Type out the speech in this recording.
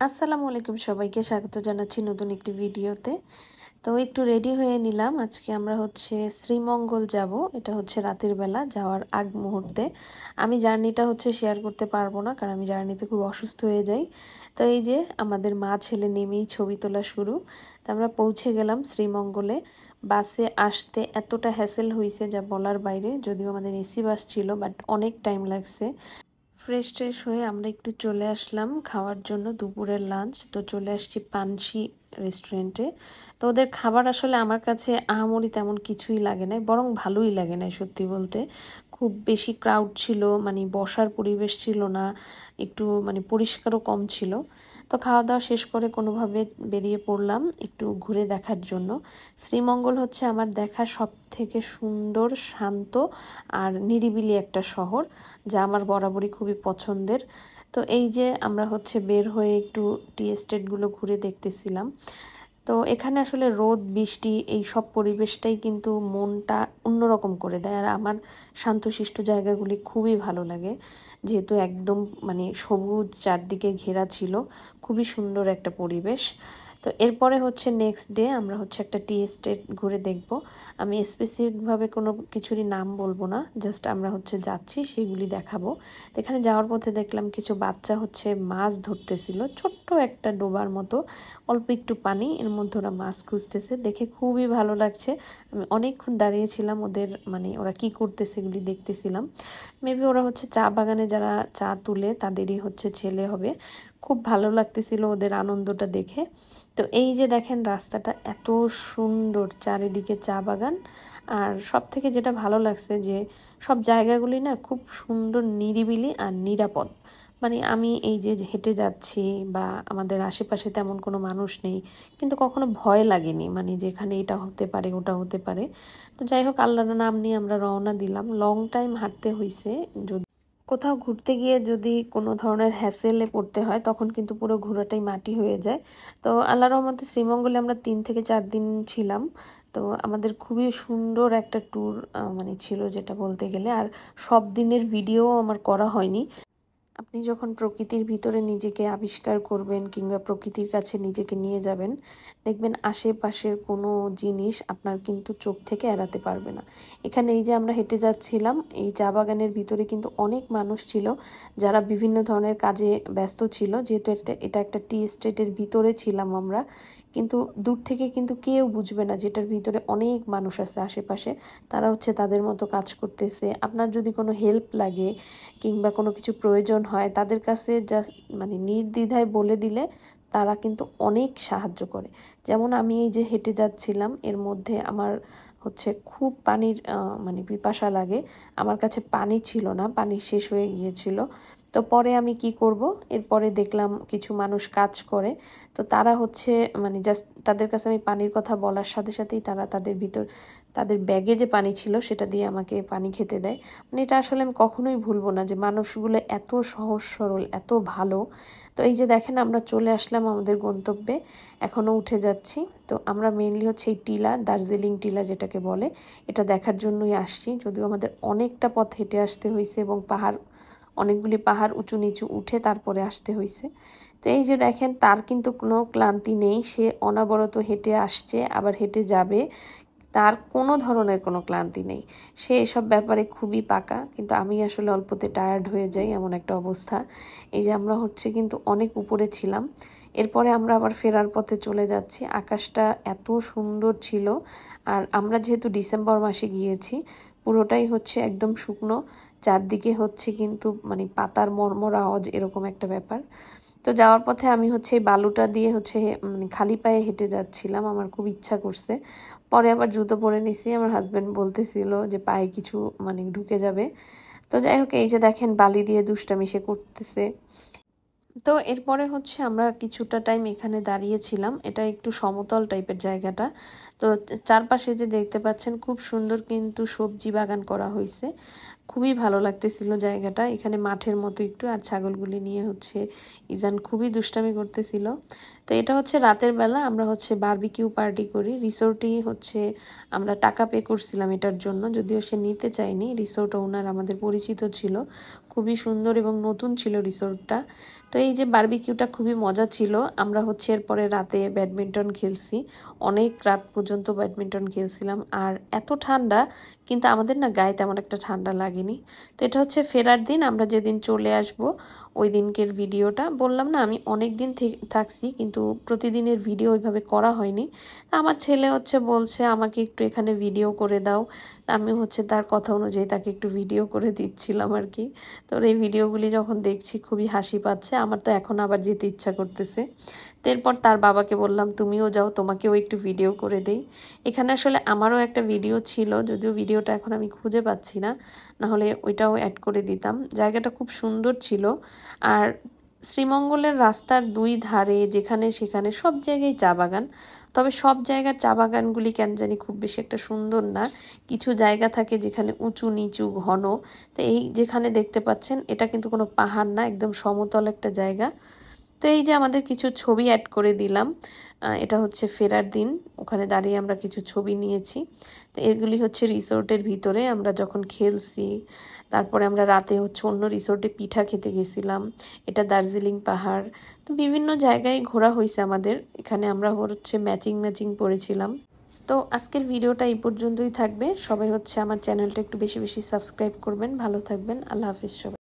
আসসালামু আলাইকুম সবাইকে স্বাগত জানাচ্ছি নতুন একটি ভিডিওতে। তো একটু রেডি হয়ে নিলাম। আজকে আমরা হচ্ছে শ্রীমঙ্গল যাব। এটা হচ্ছে রাতের বেলা যাওয়ার আগ মুহূর্তে। আমি জার্নিটা হচ্ছে শেয়ার করতে পারবো না, কারণ আমি জার্নিতে খুব অসুস্থ হয়ে যাই। তো এই যে আমাদের মা ছেলে নেমেই ছবি তোলা শুরু। তো আমরা পৌঁছে গেলাম শ্রীমঙ্গলে। বাসে আসতে এতটা হ্যাসেল হয়েছে যা বলার বাইরে, যদিও আমাদের এসি বাস ছিল, বাট অনেক টাইম লাগছে। ফ্রেশ ট্রেশ হয়ে আমরা একটু চলে আসলাম খাওয়ার জন্য দুপুরের লাঞ্চ। তো চলে আসছি পানসি রেস্টুরেন্টে। তো ওদের খাবার আসলে আমার কাছে আহামরি তেমন কিছুই লাগে না, বরং ভালোই লাগে না সত্যি বলতে। খুব বেশি ক্রাউড ছিল, মানে বসার পরিবেশ ছিল না, একটু মানে পরিষ্কারও কম ছিল। তো খাওয়া দাওয়া শেষ করে কোনোভাবে বেরিয়ে পড়লাম একটু ঘুরে দেখার জন্য। শ্রীমঙ্গল হচ্ছে আমার দেখা সব থেকে সুন্দর, শান্ত আর নিরিবিলি একটা শহর, যা আমার বরাবরই খুবই পছন্দের। তো এই যে আমরা হচ্ছে বের হয়ে একটু টি এস্টেটগুলো ঘুরে দেখতেছিলাম। তো এখানে আসলে রোদ বৃষ্টি এই সব পরিবেশটাই কিন্তু মনটা অন্যরকম করে দেয়, আর আমার শান্তশিষ্ট জায়গাগুলি খুবই ভালো লাগে, যেহেতু একদম মানে সবুজ চারদিকে ঘেরা ছিল। খুবই সুন্দর একটা পরিবেশ। তো এরপরে হচ্ছে নেক্সট ডে আমরা হচ্ছে একটা টি এস্টেট ঘুরে দেখব। আমি স্পেসিফিকভাবে কোনো কিছুরই নাম বলবো না, জাস্ট আমরা হচ্ছে যাচ্ছি সেগুলি দেখাবো। তো এখানে যাওয়ার পথে দেখলাম কিছু বাচ্চা হচ্ছে মাছ ধরতেছিল, ছোট্ট একটা ডোবার মতো, অল্প একটু পানি, এর মধ্যে ওরা মাছ খুঁজতেছে, দেখে খুবই ভালো লাগছে। আমি অনেকক্ষণ দাঁড়িয়েছিলাম ওদের মানে ওরা কি করতেছে এগুলি দেখতেছিলাম। মেবি ওরা হচ্ছে চা বাগানে যারা চা তুলে তাদেরই হচ্ছে ছেলে হবে। খুব ভালো লাগতেছিল ওদের আনন্দটা দেখে। তো এই যে দেখেন রাস্তাটা এত সুন্দর, চারিদিকে চা বাগান। আর সব থেকে যেটা ভালো লাগছে যে সব জায়গাগুলি না খুব সুন্দর, নিরিবিলি আর নিরাপদ। মানে আমি এই যে হেঁটে যাচ্ছি বা আমাদের আশেপাশে তেমন কোনো মানুষ নেই, কিন্তু কখনো ভয় লাগেনি, মানে যেখানে এটা হতে পারে ওটা হতে পারে। তো যাই হোক, আল্লাহর নাম নিয়ে আমরা রওনা দিলাম। লং টাইম হাঁটতে হয়েছে। যদি কোথাও ঘুরতে গিয়ে যদি কোনো ধরনের হ্যাসেলে পড়তে হয়, তখন কিন্তু পুরো ঘোরাটাই মাটি হয়ে যায়। তো আল্লাহর রহমতে শ্রীমঙ্গলে আমরা 3 থেকে 4 দিন ছিলাম। তো আমাদের খুবই সুন্দর একটা ট্যুর মানে ছিল যেটা বলতে গেলে। আর সব দিনের ভিডিও আমার করা হয়নি। আপনি যখন প্রকৃতির ভিতরে নিজেকে আবিষ্কার করবেন কিংবা প্রকৃতির কাছে নিজেকে নিয়ে যাবেন, দেখবেন আশেপাশের কোনো জিনিস আপনার কিন্তু চোখ থেকে এড়াতে পারবে না। এখানে এই যে আমরা হেঁটে যাচ্ছিলাম, এই চা বাগানের ভিতরে কিন্তু অনেক মানুষ ছিল যারা বিভিন্ন ধরনের কাজে ব্যস্ত ছিল, যেহেতু এটা একটা টি এস্টেটের ভিতরে ছিলাম আমরা। কিন্তু দূর থেকে কিন্তু কেউ বুঝবে না যেটার ভিতরে অনেক মানুষ আছে আশেপাশে। তারা হচ্ছে তাদের মতো কাজ করতেছে। আপনার যদি কোনো হেল্প লাগে কিংবা কোনো কিছু প্রয়োজন হয়, তাদের কাছে জাস্ট মানে নির্দ্বিধায় বলে দিলে তারা কিন্তু অনেক সাহায্য করে। যেমন আমি এই যে হেঁটে যাচ্ছিলাম, এর মধ্যে আমার হচ্ছে খুব পানির মানে পিপাসা লাগে। আমার কাছে পানি ছিল না, পানি শেষ হয়ে গিয়েছিল। তো পরে আমি কি করব, এরপরে দেখলাম কিছু মানুষ কাজ করে। তো তারা হচ্ছে মানে জাস্ট তাদের কাছে আমি পানির কথা বলার সাথে সাথেই তারা তাদের ব্যাগে যে পানি ছিল সেটা দিয়ে আমাকে পানি খেতে দেয়। মানে এটা আসলে আমি কখনোই ভুলবো না যে মানুষগুলো এত সহজ সরল, এত ভালো। তো এই যে দেখেন আমরা চলে আসলাম আমাদের গন্তব্যে, এখনও উঠে যাচ্ছি। তো আমরা মেইনলি হচ্ছে এই টিলা, দার্জিলিং টিলা যেটাকে বলে, এটা দেখার জন্যই আসছি। যদিও আমাদের অনেকটা পথ হেঁটে আসতে হয়েছে এবং অনেকগুলি পাহাড় উঁচু নিচু উঠে তারপরে আসতে হয়েছে। তো এই যে দেখেন তার কিন্তু কোনো ক্লান্তি নেই, সে অনবরত হেঁটে আসছে আবার হেঁটে যাবে, তার কোনো ধরনের কোনো ক্লান্তি নেই। সে এসব ব্যাপারে খুবই পাকা, কিন্তু আমি আসলে অল্পতে টায়ার্ড হয়ে যাই, এমন একটা অবস্থা। এই যে আমরা হচ্ছে কিন্তু অনেক উপরে ছিলাম। এরপরে আমরা আবার ফেরার পথে চলে যাচ্ছি। আকাশটা এত সুন্দর ছিল। আর আমরা যেহেতু ডিসেম্বর মাসে গিয়েছি, পুরোটাই হচ্ছে একদম শুকনো, চারদিকে হচ্ছে কিন্তু মানে পাতার মর্মর আওয়াজ, এরকম একটা ব্যাপার। তো যাওয়ার পথে আমি হচ্ছে এই বালুটা দিয়ে হচ্ছে মানে খালি পায়ে হেঁটে যাচ্ছিলাম, আমার খুব ইচ্ছা করছে। পরে আবার জুতো পরে নিছি, আমার হাজব্যান্ড বলতেছিল যে পায়ে কিছু মানে ঢুকে যাবে। তো যাই হোক, এই যে দেখেন বালি দিয়ে দুষ্টামি সে করতেছে। তো এরপরে হচ্ছে আমরা কিছুটা টাইম এখানে দাঁড়িয়েছিলাম। এটা একটু সমতল টাইপের জায়গাটা। তো চারপাশে যে দেখতে পাচ্ছেন খুব সুন্দর কিন্তু সবজি বাগান করা হয়েছে। খুবই ভালো লাগতেছিল জায়গাটা। এখানে মাঠের মতো একটু, আর ছাগলগুলি নিয়ে হচ্ছে ইজান খুবই দুষ্টামি করতেছিল। তো এটা হচ্ছে রাতের বেলা আমরা হচ্ছে বারবিকিউ পার্টি করি। রিসোর্টেই হচ্ছে আমরা টাকা পে করছিলাম এটার জন্য, যদিও সে নিতে চায়নি। রিসোর্ট ওনার আমাদের পরিচিত ছিল, খুবই সুন্দর এবং নতুন ছিল রিসোর্টটা। তো এই যে বারবিকিউটা খুবই মজা ছিল। আমরা হচ্ছে এরপরে রাতে ব্যাডমিন্টন খেলছি, অনেক রাত পর্যন্ত ব্যাডমিন্টন খেলছিলাম। আর এত ঠান্ডা, কিন্তু আমাদের না গায়ে তেমন একটা ঠান্ডা লাগেনি। তো এটা হচ্ছে ফেরার দিন, আমরা যেদিন চলে আসব ওই দিনকের ভিডিওটা। বললাম না আমি অনেক দিন থাকছি, কিন্তু প্রতিদিনের ভিডিও ওইভাবে করা হয়নি। আমার ছেলে হচ্ছে বলছে আমাকে একটু এখানে ভিডিও করে দাও। আমি হচ্ছে তার কথা অনুযায়ী তাকে একটু ভিডিও করে দিচ্ছিলাম আর কি। তো এই ভিডিওগুলি যখন দেখছি খুবই হাসি পাচ্ছে, আমার তো এখন আবার যেতে ইচ্ছা করতেছে। এরপর তার বাবাকে বললাম তুমিও যাও, তোমাকেও একটু ভিডিও করে দেই। এখানে আসলে আমারও একটা ভিডিও ছিল, যদিও ভিডিওটা এখন আমি খুঁজে পাচ্ছি না, নাহলে ওইটাও অ্যাড করে দিতাম। জায়গাটা খুব সুন্দর ছিল। আর শ্রীমঙ্গলের রাস্তার দুই ধারে যেখানে সেখানে সব জায়গায় চা বাগান। তবে সব জায়গার চা বাগানগুলি কেন জানি খুব বেশি একটা সুন্দর না। কিছু জায়গা থাকে যেখানে উঁচু নিচু ঘন। তো এই যেখানে দেখতে পাচ্ছেন এটা কিন্তু কোনো পাহাড় না, একদম সমতল একটা জায়গা। তো এই যে আমাদের কিছু ছবি অ্যাড করে দিলাম। এটা হচ্ছে ফেরার দিন, ওখানে দাঁড়িয়ে আমরা কিছু ছবি নিয়েছি। তো এগুলি হচ্ছে রিসোর্টের ভিতরে আমরা যখন খেলছি। তারপরে আমরা রাতে হচ্ছে অন্য রিসোর্টে পিঠা খেতে গেছিলাম। এটা দার্জিলিং পাহাড়। তো বিভিন্ন জায়গায় ঘোরা হয়েছে আমাদের। এখানে আমরা হচ্ছে ম্যাচিং পরেছিলাম। তো আজকের ভিডিওটা এই পর্যন্তই থাকবে। সবাই হচ্ছে আমার চ্যানেলটা একটু বেশি বেশি সাবস্ক্রাইব করবেন। ভালো থাকবেন। আল্লাহ হাফিজ সবাই।